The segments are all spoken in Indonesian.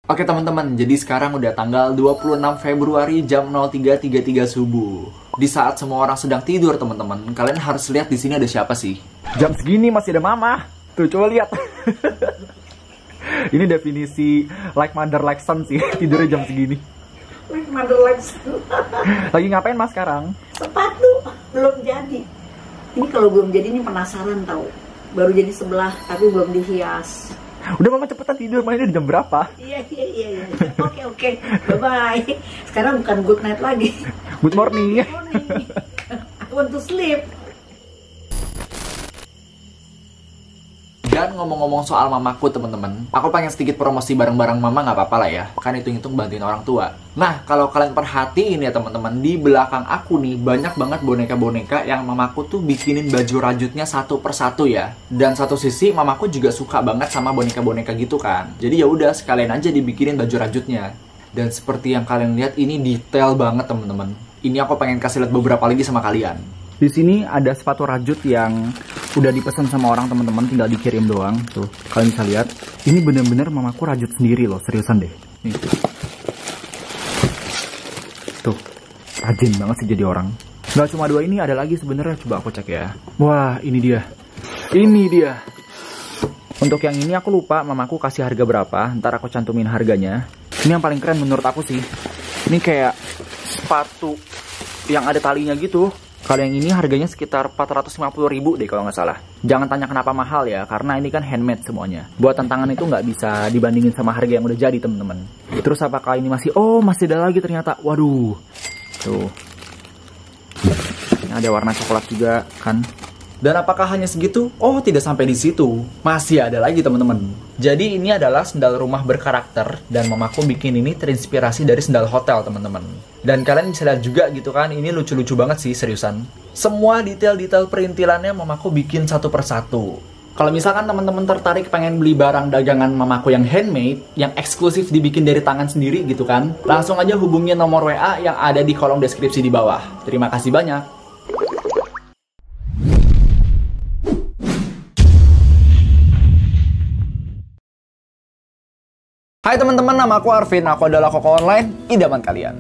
Oke teman-teman, jadi sekarang udah tanggal 26 Februari jam 03.33 subuh. Di saat semua orang sedang tidur teman-teman, kalian harus lihat di sini ada siapa sih? Jam segini masih ada mama. Tuh coba lihat. Ini definisi like mother like son sih, tidurnya jam segini. Like mother like son. Lagi ngapain mas sekarang? Sepatu belum jadi. Ini kalau belum jadi ini penasaran tahu. Baru jadi sebelah tapi belum dihias. Udah mama cepetan tidur, mainnya di jam berapa? Iya. Oke. Bye-bye. Sekarang bukan good night lagi. Good morning. Good morning. I want to sleep. Dan ngomong-ngomong soal mamaku teman-teman, aku pengen sedikit promosi bareng-bareng mama, nggak apa-apa lah ya, kan hitung-hitung bantuin orang tua. Nah, kalau kalian perhatiin ya teman-teman, di belakang aku nih banyak banget boneka-boneka yang mamaku tuh bikinin baju rajutnya satu persatu ya. Dan satu sisi mamaku juga suka banget sama boneka-boneka gitu kan. Jadi ya udah sekalian aja dibikinin baju rajutnya. Dan seperti yang kalian lihat ini detail banget teman-teman. Ini aku pengen kasih lihat beberapa lagi sama kalian. Di sini ada sepatu rajut yang udah dipesan sama orang teman-teman, tinggal dikirim doang. Tuh, kalian bisa lihat. Ini bener-bener mamaku rajut sendiri loh, seriusan deh. Nih. Tuh, rajin banget sih jadi orang. Nggak cuma dua ini, ada lagi sebenarnya. Coba aku cek ya. Wah, ini dia. Ini dia. Untuk yang ini aku lupa mamaku kasih harga berapa. Ntar aku cantumin harganya. Ini yang paling keren menurut aku sih. Ini kayak sepatu yang ada talinya gitu. Kalau yang ini harganya sekitar 450.000 deh kalau nggak salah. Jangan tanya kenapa mahal ya, karena ini kan handmade semuanya. Buatan tangan itu nggak bisa dibandingin sama harga yang udah jadi temen-temen. Terus apakah ini masih? Oh, masih ada lagi ternyata. Waduh. Tuh. Ini ada warna coklat juga kan. Dan apakah hanya segitu? Oh, tidak sampai di situ. Masih ada lagi teman-teman. Jadi ini adalah sendal rumah berkarakter dan mamaku bikin ini terinspirasi dari sendal hotel teman-teman. Dan kalian bisa lihat juga gitu kan, ini lucu-lucu banget sih seriusan. Semua detail-detail perintilannya mamaku bikin satu persatu. Kalau misalkan teman-teman tertarik pengen beli barang dagangan mamaku yang handmade, yang eksklusif dibikin dari tangan sendiri gitu kan, langsung aja hubungi nomor WA yang ada di kolom deskripsi di bawah. Terima kasih banyak. Hai teman-teman, nama aku Arvin, aku adalah Koko Online, idaman kalian.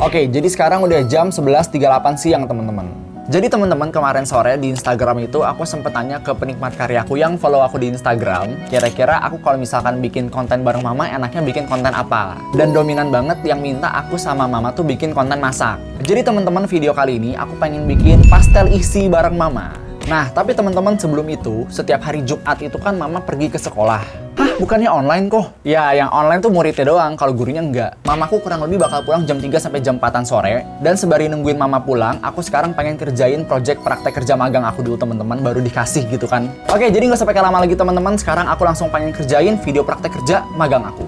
Oke, jadi sekarang udah jam 11.38 siang teman-teman. Jadi teman-teman, kemarin sore di Instagram itu aku sempet tanya ke penikmat karyaku yang follow aku di Instagram, kira-kira aku kalau misalkan bikin konten bareng mama enaknya bikin konten apa? Dan dominan banget yang minta aku sama mama tuh bikin konten masak. Jadi teman-teman, video kali ini aku pengen bikin pastel isi bareng mama. Nah, tapi teman-teman sebelum itu, setiap hari Jumat itu kan mama pergi ke sekolah. Hah, bukannya online kok? Ya, yang online tuh muridnya doang, kalau gurunya enggak. Mamaku kurang lebih bakal pulang jam 3 sampai jam 4-an sore. Dan sembari nungguin mama pulang, aku sekarang pengen kerjain project praktek kerja magang aku dulu teman-teman, baru dikasih gitu kan. Oke, jadi nggak usah pakai lama lagi teman-teman, sekarang aku langsung pengen kerjain video praktek kerja magang aku.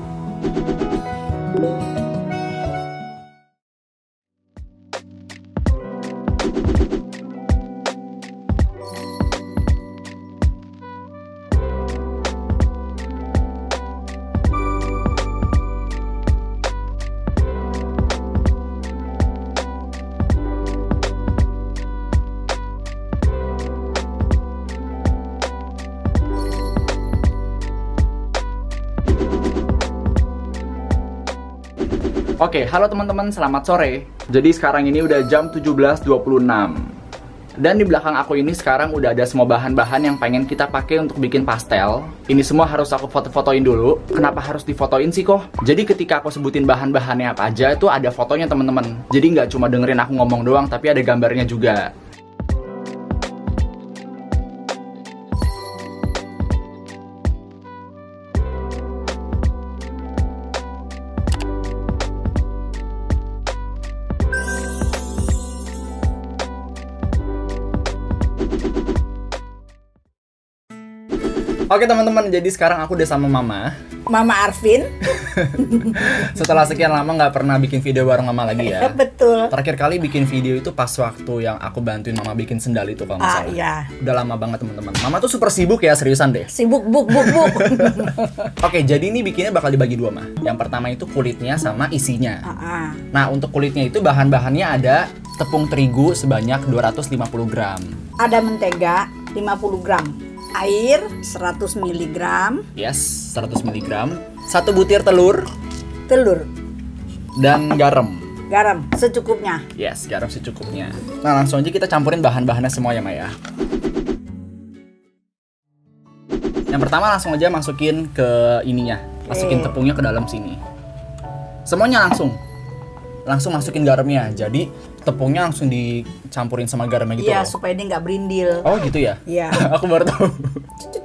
Oke, halo teman-teman, selamat sore. Jadi sekarang ini udah jam 17.26. Dan di belakang aku ini sekarang udah ada semua bahan-bahan yang pengen kita pakai untuk bikin pastel. Ini semua harus aku foto-fotoin dulu. Kenapa harus difotoin sih kok? Jadi ketika aku sebutin bahan-bahannya apa aja, itu ada fotonya teman-teman. Jadi nggak cuma dengerin aku ngomong doang, tapi ada gambarnya juga. Oke teman-teman, jadi sekarang aku udah sama mama. Mama Arvin. Setelah sekian lama nggak pernah bikin video bareng mama lagi ya. Betul. Terakhir kali bikin video itu pas waktu yang aku bantuin mama bikin sendal itu kalau nggak salah. Iya. Udah lama banget teman-teman. Mama tuh super sibuk ya, seriusan deh. Sibuk buk. Oke, jadi ini bikinnya bakal dibagi dua mah. Yang pertama itu kulitnya sama isinya. Nah, untuk kulitnya itu bahan-bahannya ada tepung terigu sebanyak 250 gram. Ada mentega 50 gram. Air 100 mg. Yes, 100 mg. 1 butir telur. Telur. Dan garam. Garam secukupnya. Yes, garam secukupnya. Nah, langsung aja kita campurin bahan-bahannya semua ya, Maya. Yang pertama langsung aja masukin ke ininya. Masukin tepungnya ke dalam sini. Semuanya langsung masukin garamnya. Jadi tepungnya langsung dicampurin sama garamnya gitu. Iya, loh. supaya dia nggak berindil. Oh gitu ya? Iya. Aku baru tahu.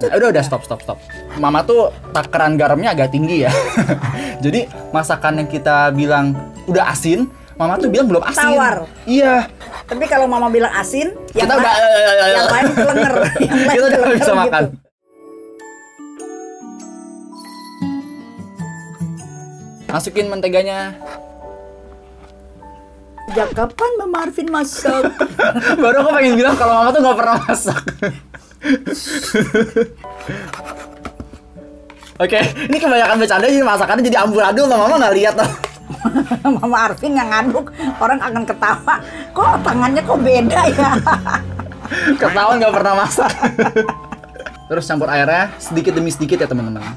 Udah stop. Mama tuh takaran garamnya agak tinggi ya. Jadi masakan yang kita bilang udah asin, Mama tuh bilang belum asin. Tawar. Iya. Tapi kalau Mama bilang asin, yang Kita udah yang lain kelenger. Yang lain kita udah kelenger bisa makan. gitu. Masukin menteganya. Sejak kapan Mama Arvin masak? Baru aku pengen bilang kalau Mama tuh nggak pernah masak. Oke, ini kebanyakan bercanda jadi masakannya jadi amburadul, Mama nggak lihat loh. Mama Arvin yang ngaduk, orang akan ketawa. Kok tangannya kok beda ya? Ketahuan nggak pernah masak. Terus campur airnya sedikit demi sedikit ya teman-teman.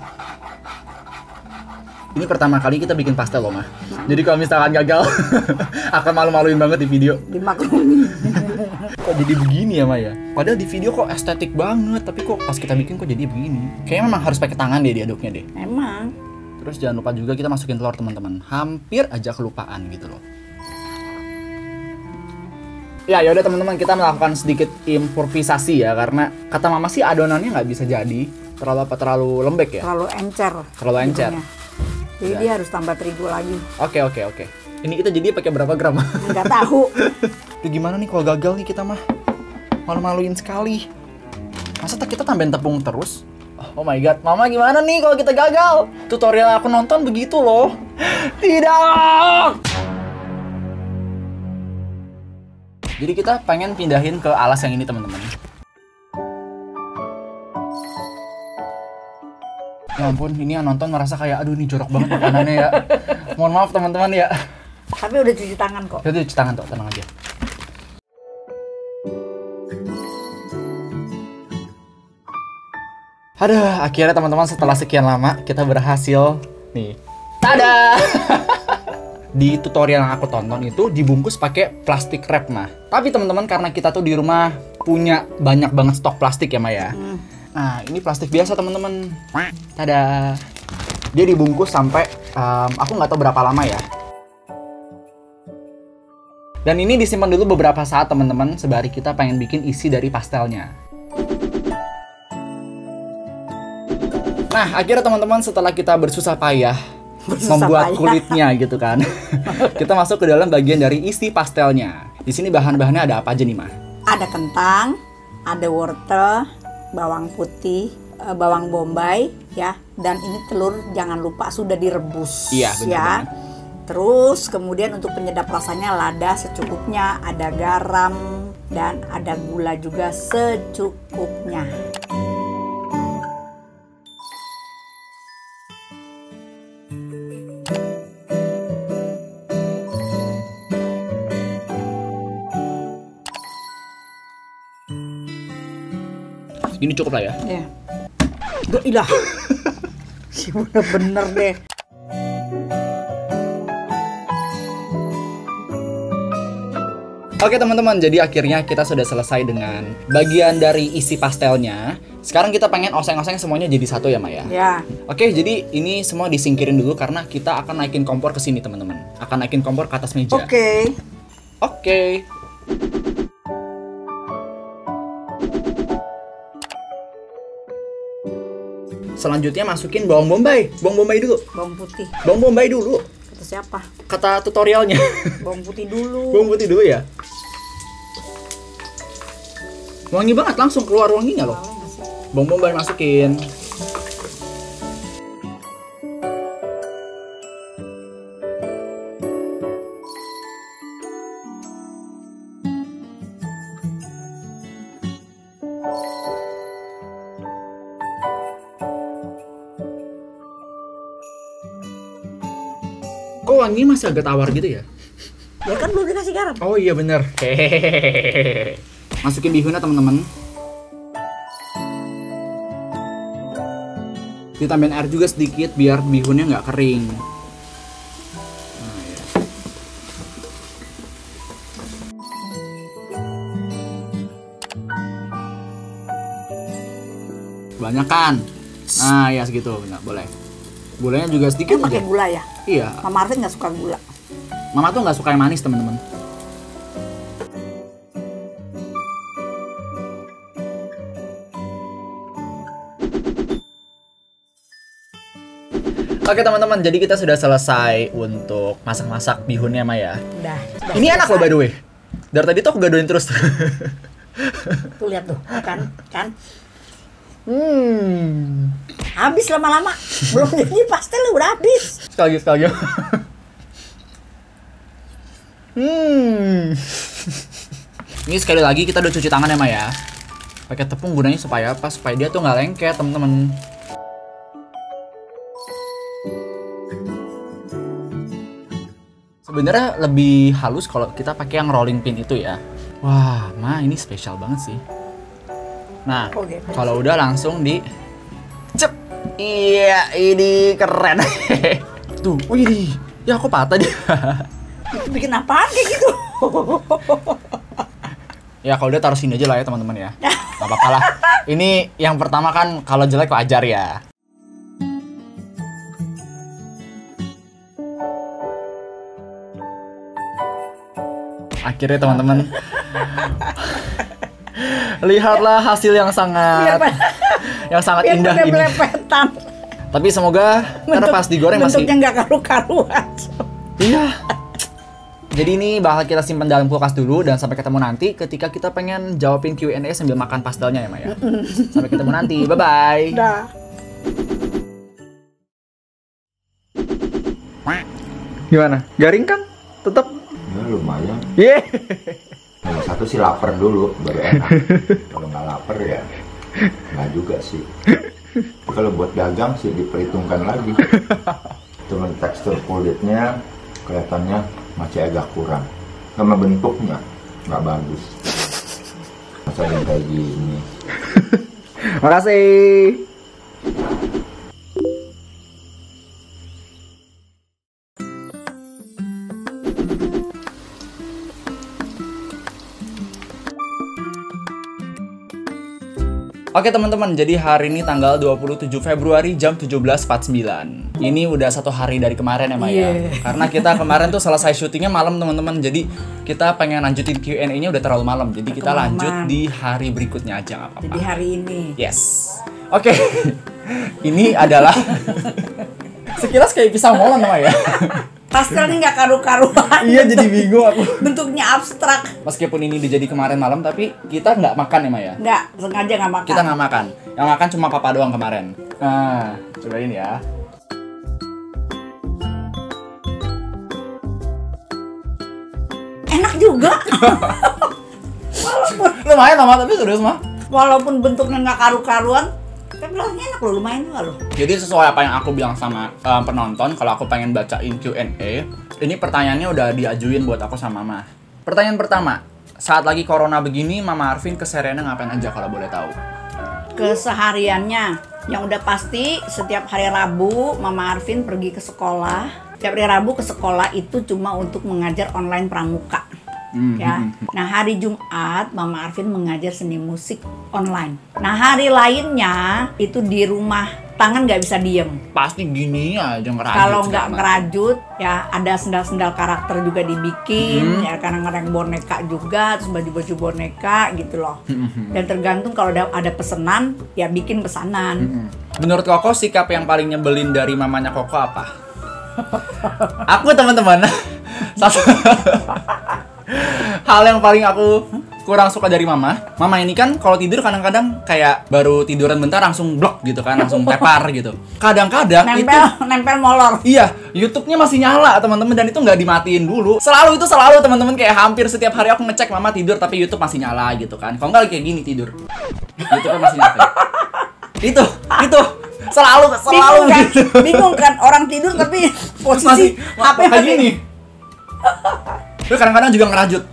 Ini pertama kali kita bikin pastel loh, Mah. Jadi kalau misalkan gagal, akan malu-maluin banget di video. Dimaklumi. Kok jadi begini ya, Maya? Padahal di video kok estetik banget, tapi kok pas kita bikin kok jadi begini. Kayaknya memang harus pakai tangan deh diaduknya deh. Emang. Terus jangan lupa juga kita masukin telur teman-teman. Hampir aja kelupaan gitu loh. Ya yaudah teman-teman, kita melakukan sedikit improvisasi ya, karena kata Mama sih adonannya nggak bisa jadi terlalu lembek ya. Terlalu encer. Terlalu encer. Jadi Ya. dia harus tambah terigu lagi. Oke. Ini kita jadi pakai berapa gram? Nggak tahu. Itu gimana nih kalau gagal nih kita mah? Malu-maluin sekali. Masa kita tambahin tepung terus? Oh my god, Mama gimana nih kalau kita gagal? Tutorial aku nonton begitu loh. Tidak! Jadi kita pengen pindahin ke alas yang ini teman-teman. Ya ampun, ini yang nonton merasa kayak aduh ini jorok banget makanannya ya. Mohon maaf teman-teman ya. Tapi udah cuci tangan kok. Jadi cuci tangan tuh, tenang aja. Aduh, akhirnya teman-teman setelah sekian lama kita berhasil nih. Tada! Di tutorial yang aku tonton itu dibungkus pakai plastik wrap mah. Tapi teman-teman karena kita tuh di rumah punya banyak banget stok plastik ya Maya. Nah, ini plastik biasa teman-teman. Tada! Dia dibungkus sampai aku nggak tahu berapa lama ya. Dan ini disimpan dulu beberapa saat teman-teman sebari kita pengen bikin isi dari pastelnya. Nah, akhirnya teman-teman setelah kita bersusah payah membuat kulitnya gitu kan. Kita masuk ke dalam bagian dari isi pastelnya. Di sini bahan-bahannya ada apa aja nih, Mah? Ada kentang, ada wortel, bawang putih, bawang bombay ya, dan ini telur jangan lupa sudah direbus. Iya, benar ya. banget. Terus kemudian untuk penyedap rasanya lada secukupnya, ada garam dan ada gula juga secukupnya. Ini cukup lah ya. Ya. Ilah. Si bener-bener deh. Oke teman-teman, jadi akhirnya kita sudah selesai dengan bagian dari isi pastelnya. Sekarang kita pengen oseng-oseng semuanya jadi satu ya Maya. Ya. Oke, jadi ini semua disingkirin dulu karena kita akan naikin kompor ke sini teman-teman. Akan naikin kompor ke atas meja. Oke. Oke. Selanjutnya masukin bawang bombay. Bawang bombay dulu. Bawang putih. Bawang bombay dulu. Kata siapa? Kata tutorialnya. Bawang putih dulu. Bawang putih dulu ya. Wangi banget, langsung keluar wanginya loh. Bawang bombay masukin. Kok wangi masih agak tawar gitu ya? Ya kan belum dikasih garam. Oh iya bener. Hehehe. Masukin bihunnya teman-teman. Ditambahin air juga sedikit biar bihunnya nggak kering. Banyak kan? Nah ya segitu, nggak boleh. Gulanya juga sedikit. Pakai gula ya? Iya. Mama Arvin nggak suka gula. Mama tuh nggak suka yang manis teman-teman. Oke teman-teman, jadi kita sudah selesai untuk masak-masak bihunnya Maya. Udah Ini enak loh by the way. Dari tadi tuh aku gadoin terus. Tuh lihat tuh, kan. Habis lama-lama. Belum jadi pastel udah habis. Sekali lagi. Ini sekali lagi kita udah cuci tangan ya Maya. Pakai tepung gunanya supaya apa? Supaya dia tuh nggak lengket teman-teman. Sebenarnya lebih halus kalau kita pakai yang rolling pin itu ya. Wah, Ma ini spesial banget sih. Nah, kalau udah langsung di cep. Iya, ini keren. Tuh, wih, ya aku patah dia. Itu bikin apaan kayak gitu? Ya kalau udah taruh sini aja lah ya teman-teman ya. Gak apa-apa lah. Ini yang pertama kan kalau jelek wajar ya. Akhirnya teman-teman, lihatlah hasil yang sangat indah ini. Belepetan. Tapi semoga karena pas digoreng masih bentuknya nggak karu-karuan. Iya. Jadi ini bakal kita simpan dalam kulkas dulu dan sampai ketemu nanti ketika kita pengen jawabin Q&A sambil makan pastelnya ya Maya. Sampai ketemu nanti. Bye bye. Dah. Gimana? Garing kan? Tetap. Ya lumayan. Yeah. Nomor satu sih lapar dulu, baru enak. Kalau nggak lapar ya nggak juga sih. Kalau buat dagang sih diperhitungkan lagi. Cuman tekstur kulitnya kelihatannya masih agak kurang. Sama bentuknya nggak bagus. Masa yang kayak gini. Makasih. Oke teman-teman, jadi hari ini tanggal 27 Februari jam 17.49. Ini udah 1 hari dari kemarin ya Maya. Karena kita kemarin tuh selesai syutingnya malam teman-teman. Jadi kita pengen lanjutin Q&A-nya udah terlalu malam. Jadi kita lanjut di hari berikutnya aja, nggak apa-apa. Jadi hari ini. Yes. Oke. Ini adalah sekilas kayak pisang molen Maya. Pastelnya nggak karu-karuan. Iya, jadi bingung aku. Bentuknya abstrak. Meskipun ini dijadi kemarin malam, tapi kita nggak makan ya Maya. Nggak, sengaja nggak makan. Kita nggak makan. Yang makan cuma papa doang kemarin. Nah, cobain ya. Enak juga. Lumayan Mama, tapi serius mah. Walaupun bentuknya nggak karu-karuan, tapi rasanya enak loh, lumayan juga loh. Jadi sesuai apa yang aku bilang sama penonton, kalau aku pengen bacain Q&A, ini pertanyaannya udah diajuin buat aku sama Mama. Pertanyaan pertama, saat lagi corona begini, Mama Arvin kesehariannya ngapain aja kalau boleh tahu? Kesehariannya, yang udah pasti setiap hari Rabu Mama Arvin pergi ke sekolah. Setiap hari Rabu ke sekolah itu cuma untuk mengajar online pramuka. Ya. Nah hari Jumat Mama Arvin mengajar seni musik online. Nah hari lainnya itu di rumah, tangan nggak bisa diem. Pasti gini aja ngerajut. Kalau nggak ngerajut ya ada sendal-sendal karakter juga dibikin, ya kadang-kadang boneka juga, terus baju-baju boneka gitu loh. Dan tergantung kalau ada pesanan ya bikin pesanan. Menurut Koko sikap yang paling nyebelin dari mamanya Koko apa? Aku teman-teman satu hal yang paling aku kurang suka dari Mama ini kan kalau tidur kadang-kadang kayak baru tiduran bentar langsung blok gitu kan, langsung tepar gitu. Kadang-kadang nempel molor. Iya, YouTube-nya masih nyala teman-teman dan itu nggak dimatiin dulu. Selalu teman-teman, kayak hampir setiap hari aku ngecek Mama tidur tapi YouTube masih nyala gitu kan. Kalau nggak kayak gini tidur, YouTube masih nyala. Itu selalu Bingung kan? gitu. Bingung kan orang tidur tapi posisi HP kayak gini. Terus kadang-kadang juga ngerajut.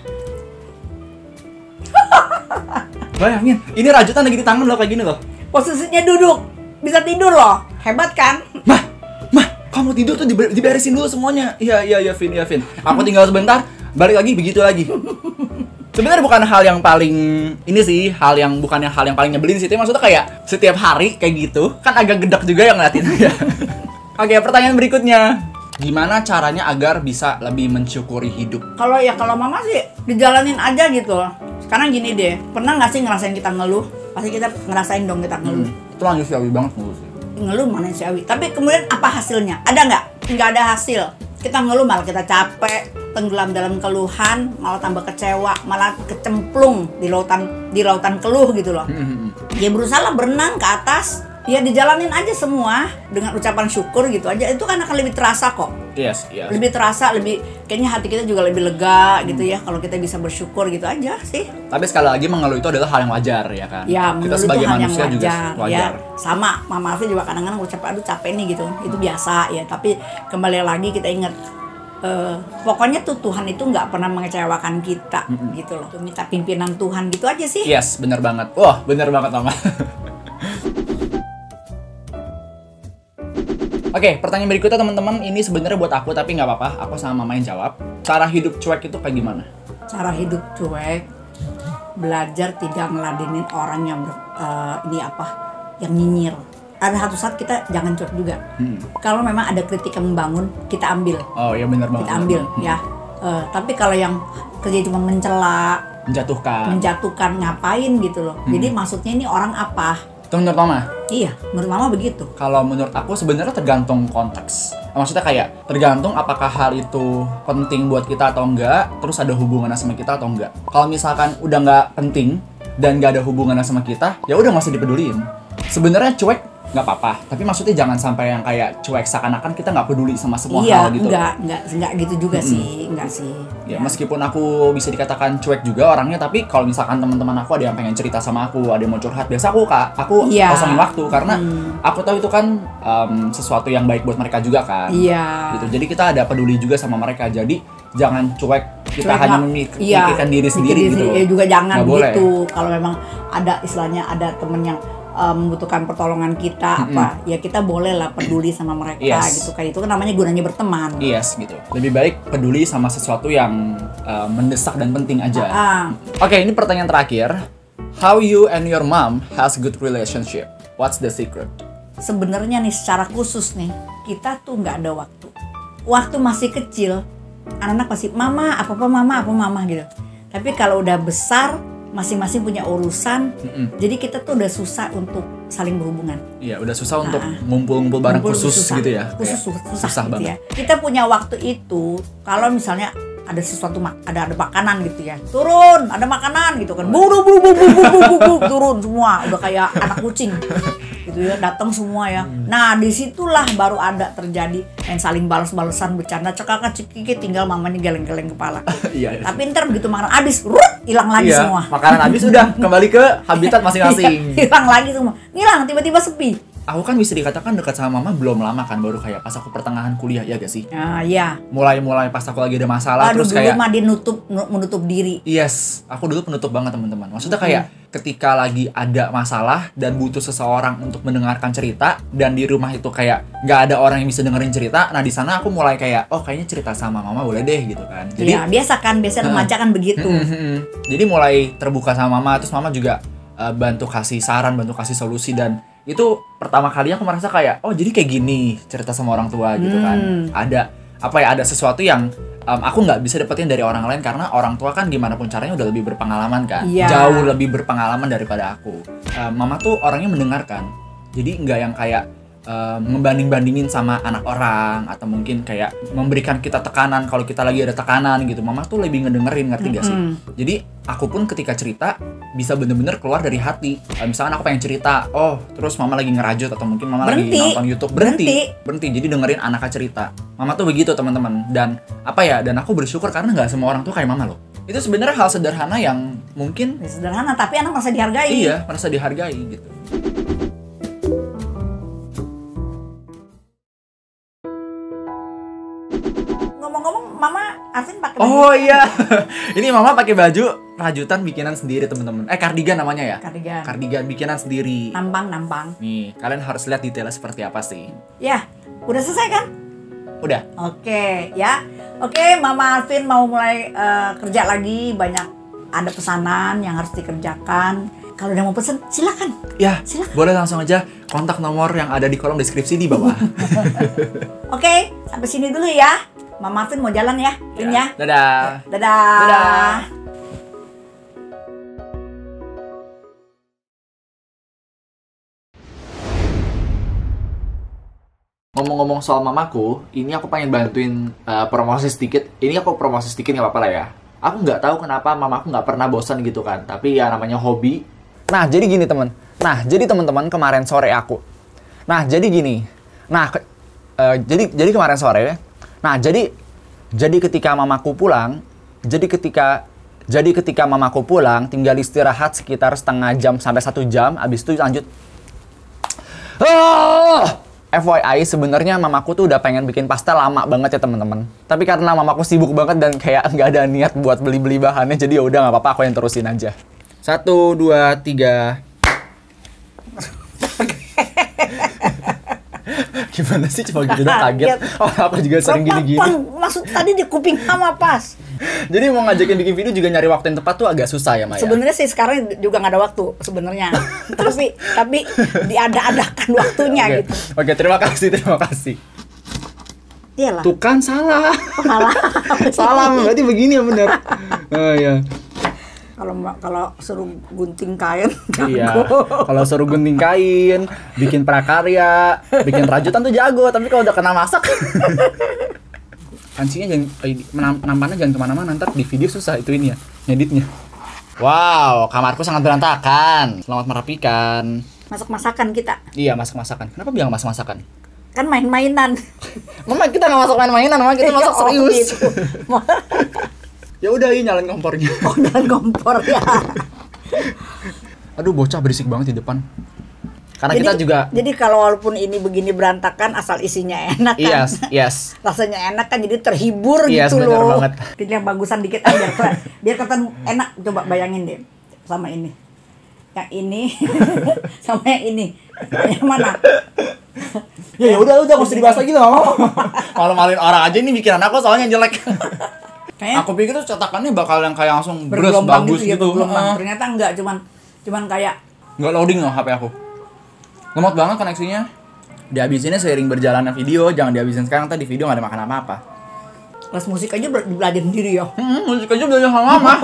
Bayangin, ini rajutan lagi di tangan loh kayak gini loh. Posisinya duduk. bisa tidur loh. Hebat kan? Mah, kamu tidur tuh diberesin dulu semuanya. Iya, Vin. Aku tinggal sebentar, balik lagi begitu lagi. Sebenarnya bukan hal yang paling ini sih, bukan hal yang paling nyebelin sih. Tapi maksudnya kayak setiap hari kayak gitu, kan agak gedak juga yang ngeliatin ya. Oke, pertanyaan berikutnya. Gimana caranya agar bisa lebih mensyukuri hidup? Kalau mama sih dijalanin aja gitu. Sekarang gini deh, pernah nggak sih ngerasain kita ngeluh? Pasti kita ngerasain dong kita ngeluh. Itu manusiawi banget ngeluh sih. Ngeluh manusiawi. Tapi kemudian apa hasilnya? Ada nggak? Nggak ada hasil. Kita ngeluh malah kita capek, tenggelam dalam keluhan, malah tambah kecewa, malah kecemplung di lautan keluh gitu loh. Ya berusaha lah berenang ke atas, ya dijalanin aja semua dengan ucapan syukur gitu aja. Itu kan akan lebih terasa kok. Yes. Lebih terasa, kayaknya hati kita juga lebih lega gitu ya kalau kita bisa bersyukur gitu aja sih. Tapi sekali lagi mengeluh itu adalah hal yang wajar ya kan. Ya, kita mengeluh sebagai itu hal yang manusia juga wajar. Ya, sama Mama Alfi juga kadang-kadang ucap aduh capek nih gitu. Itu biasa ya, tapi kembali lagi kita ingat pokoknya tuh Tuhan itu nggak pernah mengecewakan kita gitu loh. Minta pimpinan Tuhan gitu aja sih. Yes, benar banget. Wah, benar banget Mama. Oke, pertanyaan berikutnya teman-teman, ini sebenarnya buat aku tapi nggak apa-apa, aku sama Mama yang jawab. Cara hidup cuek itu kayak gimana? Cara hidup cuek, belajar tidak ngeladenin orang yang yang nyinyir. Ada satu saat kita jangan cuek juga. Kalau memang ada kritik yang membangun, kita ambil. Oh iya benar banget. Kita ambil ya. Tapi kalau yang kerja cuma mencela, menjatuhkan, ngapain gitu loh. Jadi maksudnya ini orang apa? Itu menurut Mama? Iya, menurut Mama begitu. Kalau menurut aku sebenarnya tergantung konteks. Maksudnya kayak tergantung apakah hal itu penting buat kita atau enggak, terus ada hubungannya sama kita atau enggak. Kalau misalkan udah nggak penting dan nggak ada hubungannya sama kita, ya udah nggak usah dipeduliin. Sebenarnya cuek nggak apa-apa, tapi maksudnya jangan sampai yang kayak cuek seakan-akan kita nggak peduli sama semua hal gitu. Enggak gitu juga sih, enggak sih. Ya, meskipun aku bisa dikatakan cuek juga orangnya, tapi kalau misalkan teman-teman aku ada yang pengen cerita sama aku, ada yang mau curhat, biasa aku kosongin waktu karena aku tahu itu kan sesuatu yang baik buat mereka juga kan. Iya. Gitu. Jadi kita ada peduli juga sama mereka. Jadi jangan cuek, kita hanya memikirkan diri sendiri gitu. Ya juga jangan nggak gitu. Kalau memang ada istilahnya ada temen yang membutuhkan pertolongan kita ya kita boleh lah peduli sama mereka gitu kan, itu kan namanya gunanya berteman. Yes gitu. Lebih baik peduli sama sesuatu yang mendesak dan penting aja. Oke, ini pertanyaan terakhir. How you and your mom has good relationship? What's the secret? Sebenarnya nih secara khusus nih kita tuh nggak ada waktu. Waktu masih kecil anak-anak pasti mama mama gitu. Tapi kalau udah besar masing-masing punya urusan, jadi kita tuh udah susah untuk saling berhubungan. Iya, udah susah untuk ngumpul-ngumpul bareng khusus gitu ya. Susah gitu banget. Ya. Kita punya waktu itu kalau misalnya ada sesuatu ada makanan gitu ya, turun ada makanan gitu kan, buru turun semua udah kayak anak kucing gitu ya, datang semua ya. Nah disitulah baru ada terjadi yang saling balas-balasan bercanda cekakak cikiki, tinggal mamanya geleng-geleng kepala. Iya. Tapi ntar begitu makanan habis, hilang lagi semua. Makanan habis udah kembali ke habitat masing-masing. Hilang lagi semua, hilang tiba-tiba sepi. Aku kan bisa dikatakan dekat sama mama belum lama kan, baru kayak pas aku pertengahan kuliah, ya gak sih? Iya. Mulai pas aku lagi ada masalah. Terus dulu kayak mah dia menutup diri. Yes, aku dulu penutup banget teman-teman. Maksudnya kayak ketika lagi ada masalah dan butuh seseorang untuk mendengarkan cerita, dan di rumah itu kayak nggak ada orang yang bisa dengerin cerita. Nah di sana aku mulai kayak kayaknya cerita sama mama boleh deh gitu kan. Jadi ya, biasa remaja kan begitu. Jadi mulai terbuka sama mama, terus mama juga bantu kasih saran, bantu kasih solusi, dan itu pertama kali aku merasa kayak jadi kayak gini cerita sama orang tua gitu kan. Ada sesuatu yang aku nggak bisa dapetin dari orang lain, karena orang tua kan gimana pun caranya udah lebih berpengalaman kan. Jauh lebih berpengalaman daripada aku. Mama tuh orangnya mendengarkan, jadi nggak yang kayak ngebanding-bandingin sama anak orang, atau mungkin kayak memberikan kita tekanan kalau kita lagi ada tekanan gitu. Mama tuh lebih ngedengerin, ngerti gak sih? Jadi aku pun ketika cerita bisa bener-bener keluar dari hati. Misalkan aku pengen cerita, terus mama lagi ngerajut atau mungkin mama lagi nonton YouTube, berhenti. Jadi dengerin anaknya cerita. Mama tuh begitu teman-teman. Dan dan aku bersyukur karena nggak semua orang tuh kayak mama loh. Itu sebenarnya hal sederhana yang mungkin sederhana tapi anak merasa dihargai. Iya, merasa dihargai gitu. Ngomong-ngomong, Mama Arvin pakai baju. Oh iya, ini Mama pakai baju rajutan bikinan sendiri teman-teman. Kardigan namanya ya? Kardigan. Kardigan bikinan sendiri. Nampang. Nih, kalian harus lihat detailnya seperti apa sih. Ya, udah selesai kan? Udah. Oke, ya. Oke, Mama Arvin mau mulai kerja lagi. Banyak ada pesanan yang harus dikerjakan. Kalau udah mau pesen, silakan. Ya, Silakan. boleh langsung aja kontak nomor yang ada di kolom deskripsi di bawah. Oke, sampai sini dulu ya. Mama Arvin mau jalan ya, Vin ya. Dadah. Dadah. Dadah. Ngomong-ngomong soal mamaku, ini aku pengen bantuin promosi sedikit. Ini aku promosi sedikit nggak apa-apa lah ya. Aku nggak tahu kenapa mamaku nggak pernah bosan gitu kan. Tapi ya namanya hobi. Nah, jadi gini teman. Nah, jadi teman-teman kemarin sore aku. Nah, jadi gini. Nah, jadi kemarin sore. Nah, jadi ketika mamaku pulang, jadi ketika mamaku pulang, tinggal istirahat sekitar setengah jam sampai 1 jam. Abis itu lanjut. FYI, sebenarnya mamaku tuh udah pengen bikin pasta lama banget ya teman-teman. Tapi karena mamaku sibuk banget dan kayak nggak ada niat buat beli-beli bahannya, jadi ya udah nggak apa-apa, aku yang terusin aja. 1, 2, 3. Gimana sih, coba gitu dong, kaget. Aku juga sering gini-gini. Maksud tadi di kuping sama pas. Jadi mau ngajakin bikin video juga nyari waktu yang tepat tuh agak susah ya, Maya? Sebenarnya sih sekarang juga nggak ada waktu sebenarnya. tapi diada-adakan waktunya gitu. Oke, terima kasih. Iyalah. Tuh kan salah. Salah. Salah, berarti begini ya benar. Oh iya. Kalau suruh gunting kain, Iya. Kalau suruh gunting kain, bikin prakarya, bikin rajutan tuh jago. Tapi kalau udah kena masak, kancingnya jangan, nampannya jangan kemana-mana. Ntar di video susah itu ini ya, ngeditnya. Wow, kamarku sangat berantakan. Selamat merapikan. masak-masakan kita. Iya, masak-masakan. Kenapa bilang masak-masakan? Kan main-mainan. Mama, kita nggak masak main-mainan, Mama, kita masak Oh, serius. gitu. Ya udah, ini nyalain kompornya. Oh, dan kompor ya. Aduh, bocah berisik banget di depan. Karena kita juga. Jadi kalau walaupun ini begini berantakan, asal isinya enak kan. Yes. Rasanya enak kan, jadi terhibur Yes, gitu bener loh. banget. Pilih yang bagusan dikit aja, biar kelihatan enak. Coba bayangin deh sama ini. Yang ini sama yang ini. Yang mana? Ya udah nggak usah dibahas lagi loh. Malu-maluin orang aja, ini bikinan aku soalnya jelek. Kayaknya Aku pikir tuh cetakannya bakal yang kayak langsung beres bergelombang bagus gitu, ya, gitu. bergelombang. Ternyata enggak, cuman kayak Nggak loading loh HP aku. Lemot banget koneksinya. Dihabisinnya seiring berjalannya video, jangan dihabisin sekarang, tadi video nggak ada makan apa-apa. les musik aja belajar sendiri ya. Musik aja belajar sama mama.